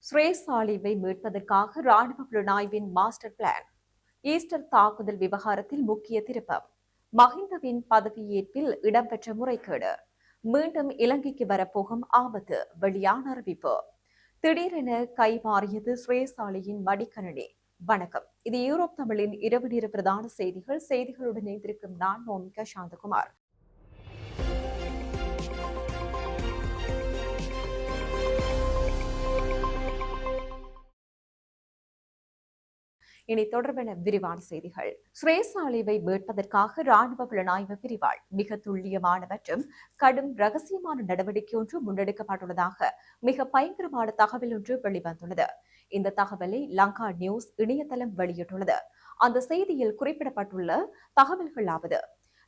ஸ்ரேசாலிவை மீட்பதற்காக ராணுவ புலனாய்வின் master plan. Easter தாக்குதல் விவகாரத்தில் முக்கிய திருப்பம். மஹிந்தவின் பதவியேற்பில் இடம்பெற்ற முறைகேடு. மீண்டும் இலங்கைக்கு வரப்போகும் ஆபத்து. வெளியான அறிவிப்பு. திடீரென கைமாறியது ஸ்ரேசாலியின் மடிக்கணினி. வணக்கம், இது யூரோப் தமிழின் இரவு நேர பிரதான செய்திகளுடன் இணைந்திருக்கும் நான் மோமிகா சாந்தகுமார். இனி தொடர்பான விரிவான செய்திகள். ஸ்ரேசாலிவை மீட்பதற்காக ராணுவ புலனாய்வு பிரிவால் மிக துல்லியமான மற்றும் கடும் ரகசியமான நடவடிக்கை ஒன்று முன்னெடுக்கப்பட்டுள்ளதாக மிக பயங்கரமான தகவல் ஒன்று வெளிவந்துள்ளது. இந்த தகவலை லங்கா நியூஸ் இணையதளம் வெளியிட்டுள்ளது. அந்த செய்தியில் குறிப்பிடப்பட்டுள்ள தகவல்களாவது: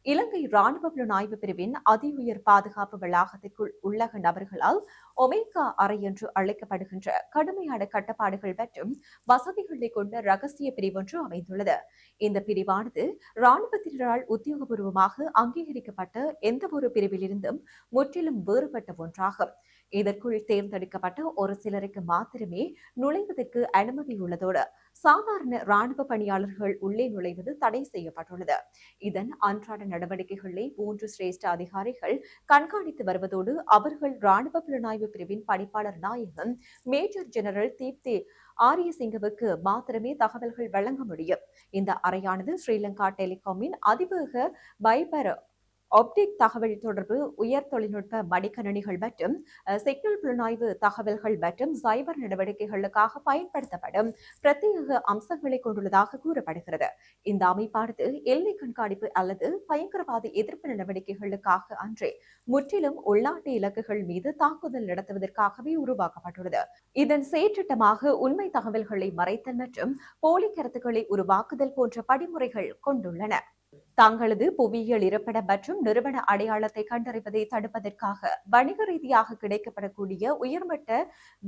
இலங்கை ராணுவ புலனாய்வு பிரிவின் அதி உயர் பாதுகாப்பு வளாகத்திற்குள் உள்ளக நபர்களால் ஒமேகா அறை என்று அழைக்கப்படுகின்ற கடுமையான கட்டுப்பாடுகள் மற்றும் வசதிகளை கொண்ட ரகசிய பிரிவொன்று அமைந்துள்ளது. இந்த பிரிவானது ராணுவத்தினரால் உத்தியோகபூர்வமாக அங்கீகரிக்கப்பட்ட எந்த ஒரு பிரிவிலிருந்தும் முற்றிலும் வேறுபட்ட ஒன்றாகும். இதற்குள் தேர்ந்தெடுக்கப்பட்ட ஒரு சிலருக்கு மாத்திரமே நுழைவதற்கு அனுமதி உள்ளதோடு சாதாரண ராணுவ பணியாளர்கள் உள்ளே நுழைவது தடை செய்யப்பட்டுள்ளது. இதன் அன்றாட நடவடிக்கைகளை 3 சிரேஷ்ட அதிகாரிகள் கண்காணித்து வருவதோடு அவர்கள் ராணுவ புலனாய்வு பிரிவின் பணிப்பாளர் நாயகம் மேஜர் ஜெனரல் தீப்தி ஆரியசிங்கவுக்கு மாத்திரமே தகவல்கள் வழங்க முடியும். இந்த அறையானது ஸ்ரீலங்கா டெலிகாமின் அதிவேக பைபர் ஆப்டிக் தகவல் தொடர்பு, உயர் தொழில்நுட்ப மடிக்கணினிகள் மற்றும் சிக்னல் புலனாய்வு தகவல்கள் மற்றும் சைபர் நடவடிக்கைகளுக்காக பயன்படுத்தப்படும் பிரத்யேக அம்சங்களை கொண்டுள்ளதாக கூறப்படுகிறது. இந்த அமைப்பானது எல்லை கண்காணிப்பு அல்லது பயங்கரவாத எதிர்ப்பு நடவடிக்கைகளுக்காக அன்றே முற்றிலும் உள்நாட்டு இலக்குகள் மீது தாக்குதல் நடத்துவதற்காகவே உருவாக்கப்பட்டுள்ளது. இதன் செயற்றிட்டமாக உண்மை தகவல்களை மறைத்தல் மற்றும் போலி கருத்துக்களை உருவாக்குதல் போன்ற படிமுறைகள் கொண்டுள்ளன. தங்களது புவியியல் இருப்பிடம் மற்றும் நிறுவன அடையாளத்தை கண்டறிவதை தடுப்பதற்காக வணிக ரீதியாக கிடைக்கப்படக்கூடிய உயர்மட்ட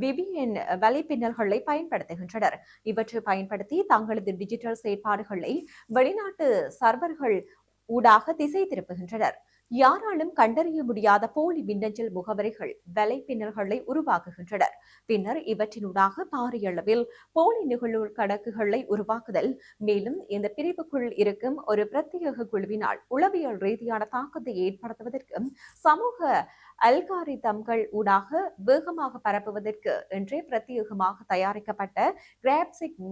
விபிஎன் வலைப்பின்னல்களை பயன்படுத்துகின்றனர். இவற்றை பயன்படுத்தி தங்களது டிஜிட்டல் செயற்பாடுகளை வெளிநாட்டு சர்வர்கள் ஊடாக திசை திருப்புகின்றனர். யாராலும் கண்டறிய முடியாத போலி மின்னஞ்சல் முகவரிகள் வலைப்பின்னல்களை உருவாக்குகின்றனர். பின்னர் இவற்றினூடாக பாரிய அளவில் போலி நிகழ்வு கணக்குகளை உருவாக்குதல். மேலும் இந்த பிரிவுக்குள் இருக்கும் ஒரு பிரத்யேக குழுவினால் உளவியல் ரீதியான தாக்கத்தை ஏற்படுத்துவதற்கும் சமூக அல்காரிதம்கள் ஊடாக வேகமாக பரப்புவதற்கு என்றே பிரத்யேகமாக தயாரிக்கப்பட்ட கிராப்சிக்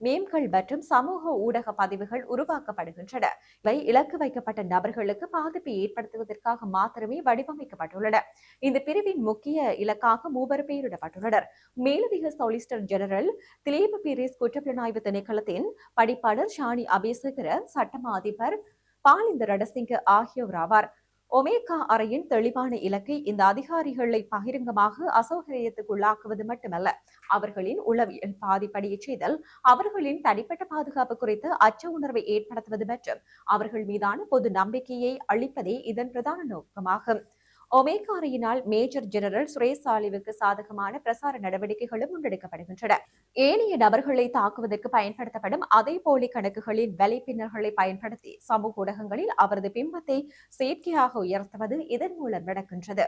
மேம்கள் மற்றும் சமூக ஊடக பதிவுகள் உருவாக்கப்படுகின்றன. இவை இலக்கு வைக்கப்பட்ட நபர்களுக்கு பாதிப்பை ஏற்படுத்துவதற்காக மாத்திரமே வடிவமைக்கப்பட்டுள்ளன. இந்த பிரிவின் முக்கிய இலக்காக 3 பெயரிடப்பட்டுள்ளனர். மேலதிக சொலிசிட்டர் ஜெனரல் திலீப் பீரிஸ் குற்றப்புலனாய்வு திணைக்களத்தின் படிப்பாளர் ஷானி அபேசகர, சட்டமா அதிபர் பாலிந்த ரணசிங்க ஆகியோர் ஆவார். ஒமேகா அறையின் தெளிவான இலக்கை இந்த அதிகாரிகளை பகிரங்கமாக அசௌகரியத்துக்குள்ளாக்குவது மட்டுமல்ல, அவர்களின் உளவியல் பாதிப்படைய செய்தல், அவர்களின் தனிப்பட்ட பாதுகாப்பு குறித்து அச்ச உணர்வை ஏற்படுத்துவது மற்றும் அவர்கள் மீதான பொது நம்பிக்கையை அளிப்பதே இதன் பிரதான நோக்கமாகும். ஒமேகா அறையினால் மேஜர் ஜெனரல் ஸ்ரேசாலிவுக்கு சாதகமான பிரசார நடவடிக்கைகளும் முன்னெடுக்கப்படுகின்றன. ஏனைய நபர்களை தாக்குவதற்கு பயன்படுத்தப்படும் அதே போலி கணக்குகளின் வலைப்பின்னல்களை பயன்படுத்தி சமூக ஊடகங்களில் அவரது பிம்பத்தை செயற்கையாக உயர்த்துவது இதன் மூலம் நடக்கின்றது.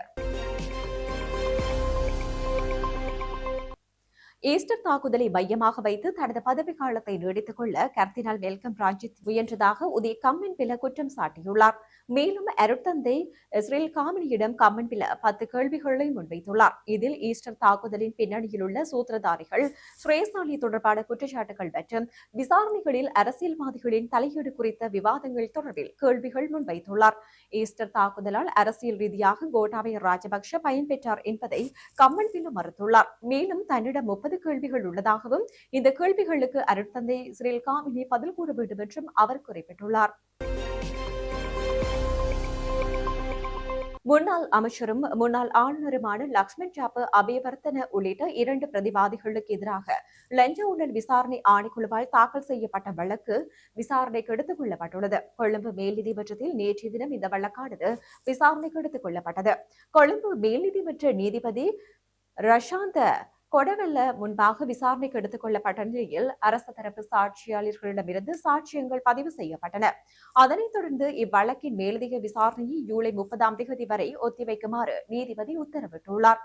ஈஸ்டர் தாக்குதலை மையமாக வைத்து தனது பதவி காலத்தை நீடித்துக் கொள்ள கர்தினால் வெல்கம் பிரான்சித் முயன்றதாக உதய கம்மன்பில குற்றம் சாட்டியுள்ளார். மேலும் அருட்தந்தை இஸ்ரேல் காமினியிடம் கம்மன்பில 10 கேள்விகளை முன்வைத்துள்ளார். இதில் ஈஸ்டர் தாக்குதலின் பின்னணியில் உள்ள சூத்திரதாரிகள், ஸ்ரேசாலி தொடர்பான குற்றச்சாட்டுகள் மற்றும் விசாரணைகளில் அரசியல்வாதிகளின் தலையீடு குறித்த விவாதங்கள் தொடர்பில் கேள்விகள் முன்வைத்துள்ளார். ஈஸ்டர் தாக்குதலால் அரசியல் ரீதியாக கோட்டாபய ராஜபக்ஷ பயன்பெற்றார் என்பதை கம்மன்பில மறுத்துள்ளார். மேலும் தன்னிடம் 30 கேள்விகள் உள்ளதாகவும் இந்த கேள்விகளுக்கு அருட்தந்தை இஸ்ரேல் காமினி பதில் கூற வேண்டும் என்றும் அவர் குறிப்பிட்டுள்ளார். முன்னாள் அமைச்சரும் முன்னாள் ஆளுநருமான லக்ஷ்மன் ஜாப்ப அபேவர்த்தன உள்ளிட்ட 2 பிரதிவாதிகளுக்கு எதிராக லஞ்ச ஊழல் விசாரணை ஆணைக்குழுவால் தாக்கல் செய்யப்பட்ட வழக்கு விசாரணைக்கு எடுத்துக் கொள்ளப்பட்டுள்ளது. கொழும்பு மேல் நீதிமன்றத்தில் நேற்றைய தினம் இந்த வழக்கானது விசாரணைக்கு எடுத்துக் கொள்ளப்பட்டது. கொழும்பு மேல் நீதிமன்ற நீதிபதி ரஷாந்த கொடவெல்ல முன்பாக விசாரணைக்கு எடுத்துக் கொள்ளப்பட்ட நிலையில் அரசு தரப்பு சாட்சியாளர்களிடமிருந்து சாட்சியங்கள் பதிவு செய்யப்பட்டன. அதனைத் தொடர்ந்து இவ்வழக்கின் மேலதிக விசாரணையை ஜூலை 30ஆம் தேதி வரை ஒத்திவைக்குமாறு நீதிபதி உத்தரவிட்டுள்ளார்.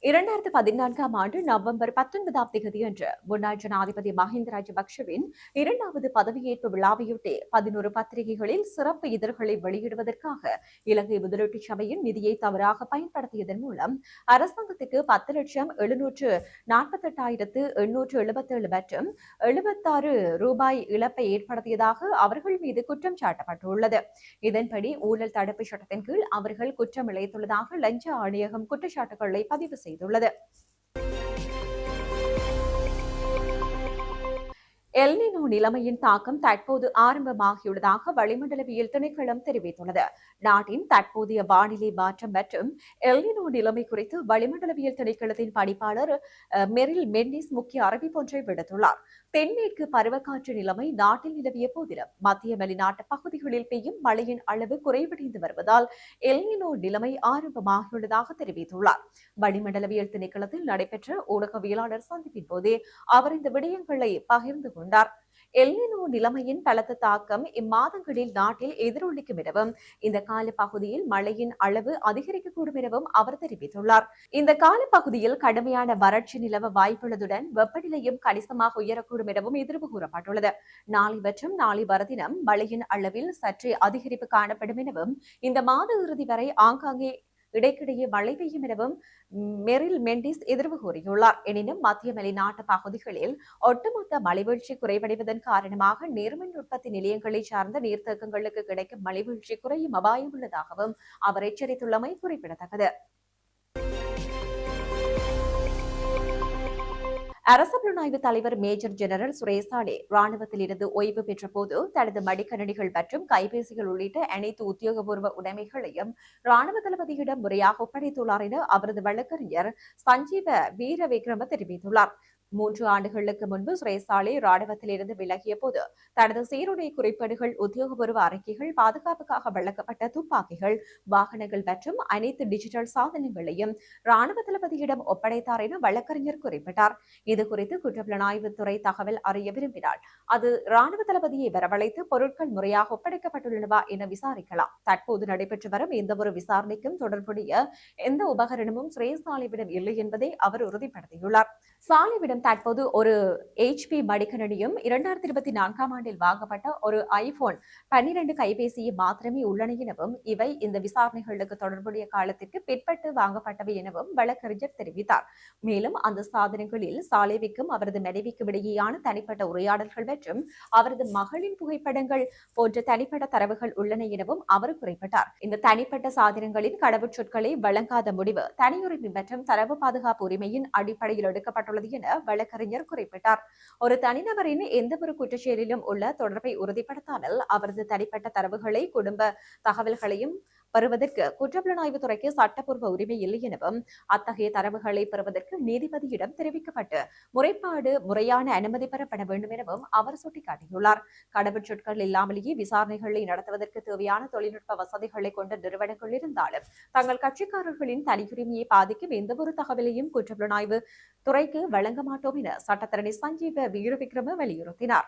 2014ஆம் ஆண்டு நவம்பர் 19ஆம் தேதியன்று முன்னாள் ஜனாதிபதி மஹிந்த ராஜபக்ஷவின் இரண்டாவது பதவியேற்பு விழாவையொட்டி 11 பத்திரிகைகளில் சிறப்பு இதழ்களை வெளியிடுவதற்காக இலங்கை முதலீட்டு சபையின் நிதியை தவறாக பயன்படுத்தியதன் மூலம் அரசாங்கத்துக்கு 10,748,877 மற்றும் 76 ரூபாய் இழப்பை ஏற்படுத்தியதாக அவர்கள் மீது குற்றம் சாட்டப்பட்டுள்ளது. இதன்படி ஊழல் தடுப்பு சட்டத்தின் கீழ் அவர்கள் குற்றம் இழைத்துள்ளதாக லஞ்ச ஆணையகம் குற்றச்சாட்டுகளை பதிவு செய்துள்ளது. எல்னினோ நிலைமையின் தாக்கம் தற்போது ஆரம்பமாகியுள்ளதாக வளிமண்டலவியல் திணைக்களம் தெரிவித்துள்ளது. நாட்டின் தற்போதைய வானிலை மாற்றம் மற்றும் எல்னினோ நிலைமை குறித்து வளிமண்டலவியல் திணைக்களத்தின் பணிப்பாளர் மெரில் மெண்டிஸ் முக்கிய அறிவிப்பொன்றை விடுத்துள்ளார். தென்மேற்கு பருவக்காற்று நிலைமை நாட்டில் நிலவிய போதிலும் மத்திய வெளிநாட்டு பகுதிகளில் பெய்யும் மழையின் அளவு குறைவடைந்து வருவதால் எல்னினோ நிலைமை ஆரம்பமாகியுள்ளதாக தெரிவித்துள்ளார். வளிமண்டலவியல் திணைக்களத்தில் நடைபெற்ற ஊடகவியலாளர் சந்திப்பின் போதே அவர் இந்த விடயங்களை பகிர்ந்து கொண்டார். எல்னினோ நிலைமையின் பலத்த தாக்கம் இம்மாதங்களில் நாட்டில் எதிரொலிக்கும் எனவும் இந்த கால பகுதியில் மழையின் அளவு அதிகரிக்கக்கூடும் எனவும் அவர் தெரிவித்துள்ளார். இந்த கால பகுதியில் கடுமையான வறட்சி நிலவ வாய்ப்புள்ளதுடன் வெப்பநிலையும் கணிசமாக உயரக்கூடும் எனவும் எதிர்வு கூறப்பட்டுள்ளது. நாளை மற்றும் நாளை மறுதினம் மழையின் அளவில் சற்றே அதிகரிப்பு காணப்படும் எனவும் இந்த மாத இறுதி வரை ஆங்காங்கே இடைக்கிடையே மழை பெய்யும் எனவும் மெரில் மெண்டிஸ் எதிர்வு கூறியுள்ளார். எனினும் மத்திய வெளிநாட்டு பகுதிகளில் ஒட்டுமொத்த மழைவீழ்ச்சி குறைவடைவதன் காரணமாக நீர்மின் உற்பத்தி நிலையங்களை சார்ந்த நீர்த்தேக்கங்களுக்கு கிடைக்கும் மழைவீழ்ச்சி குறையும் அபாயம் உள்ளதாகவும் அவர் எச்சரித்துள்ளமை குறிப்பிடத்தக்கது. அரசு புலனாய்வு தலைவர் மேஜர் ஜெனரல் சுரேசாலே ராணுவத்தில் இருந்து ஓய்வு பெற்ற போது தனது மடிக்கணினிகள் மற்றும் கைபேசிகள் உள்ளிட்ட அனைத்து உத்தியோகபூர்வ உடைமைகளையும் ராணுவ தளபதியிடம் முறையாக ஒப்படைத்துள்ளார் என அவரது வழக்கறிஞர் சஞ்சீவ வீரவிக்ரம தெரிவித்துள்ளார். 3 ஆண்டுகளுக்கு முன்பு சுரேசாலே ராணுவத்தில் இருந்து விலகிய போது தனது சீருடை குறிப்பேடுகள், உத்தியோகபூர்வ அறிக்கைகள், பாதுகாப்புக்காக வழங்கப்பட்ட துப்பாக்கிகள், வாகனங்கள் மற்றும் அனைத்து டிஜிட்டல் சாதனங்களையும் ராணுவ தளபதியிடம் ஒப்படைத்தார் என வழக்கறிஞர் குறிப்பிட்டார். இதுகுறித்து குற்றப்புலனாய்வுத்துறை தகவல் அறிய விரும்பினால் அது ராணுவ தளபதியை வரவழைத்து பொருட்கள் முறையாக ஒப்படைக்கப்பட்டுள்ளனவா என விசாரிக்கலாம். தற்போது நடைபெற்று வரும் எந்தவொரு விசாரணைக்கும் தொடர்புடைய எந்த உபகரணமும் சுரேசாலேவிடம் இல்லை என்பதை அவர் உறுதிப்படுத்தியுள்ளார். சாலேவிடம் தற்போது ஒரு HP மடிக்கணினியும் 2024ஆம் ஆண்டில் வாங்கப்பட்ட ஒரு iPhone 12 கைபேசியும் மாத்திரமே உள்ளன எனவும் இவை இந்த விசாரணைகளுக்கு தொடர்புடைய காலத்திற்கு பிற்பட்டு வாங்கப்பட்டவை எனவும் வழக்கறிஞர் தெரிவித்தார். மேலும் அந்த சாதனங்களில் சாலேவிக்கும் அவரது மனைவிக்கும் இடையேயான தனிப்பட்ட உரையாடல்கள் மற்றும் அவரது மகளின் புகைப்படங்கள் போன்ற தனிப்பட்ட தரவுகள் உள்ளன எனவும் அவர் குறிப்பிட்டார். இந்த தனிப்பட்ட சாதனங்களின் கடவுச்சொற்களை வழங்காத முடிவு தனியுரிமை மற்றும் தரவு பாதுகாப்பு உரிமையின் அடிப்படையில் எடுக்கப்பட்டுள்ளது என வழக்கறிஞர் குறிப்பிட்டார். ஒரு தனிநபரின் எந்தவொரு குற்றச்செயலிலும் உள்ள தொடர்பை உறுதிப்படுத்தாமல் அவரது தனிப்பட்ட தரவுகளை, குடும்ப தகவல்களையும் பெறுவதற்கு குற்றப்புலனாய்வுத்துறைக்கு சட்டப்பூர்வ உரிமை இல்லை எனவும் அத்தகைய தரவுகளை பெறுவதற்கு நீதிபதியிடம் தெரிவிக்கப்பட்டு முறையான அனுமதி பெறப்பட வேண்டும் எனவும் அவர் சுட்டிக்காட்டியுள்ளார். கடவுச்சொற்கள் இல்லாமலேயே விசாரணைகளை நடத்துவதற்கு தேவையான தொழில்நுட்ப வசதிகளை கொண்ட நிறுவனங்கள் இருந்தாலும் தங்கள் கட்சிக்காரர்களின் தனியுரிமையை பாதிக்கும் எந்தவொரு தகவலையும் குற்றப்புலனாய்வு துறைக்கு வழங்க மாட்டோம் என சட்டத்தரணி சஞ்சீவ வீரவிக்ரம வலியுறுத்தினார்.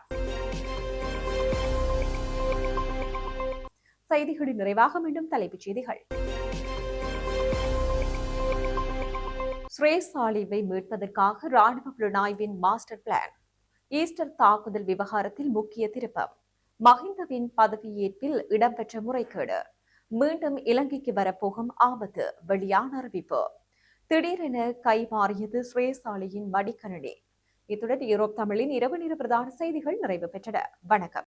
செய்திகளின் நிறைவாக மீண்டும் தலைப்புச் செய்திகள். சுரேசாலேவை மீட்பதற்காக ராணுவ புலனாய்வின் மாஸ்டர் பிளான். ஈஸ்டர் தாக்குதல் விவகாரத்தில் முக்கிய திருப்பம். மஹிந்தவின் பதவியேற்பில் இடம்பெற்ற முறைகேடு. மீண்டும் இலங்கைக்கு வரப்போகும் ஆபத்து. வெளியான அறிவிப்பு. திடீரென கைமாறியது சுரேசாலேயின் மடிக்கணினி. இத்துடன் யூரோப் தமிழின் இரவு நேர பிரதான செய்திகள் நிறைவு பெற்றன. வணக்கம்.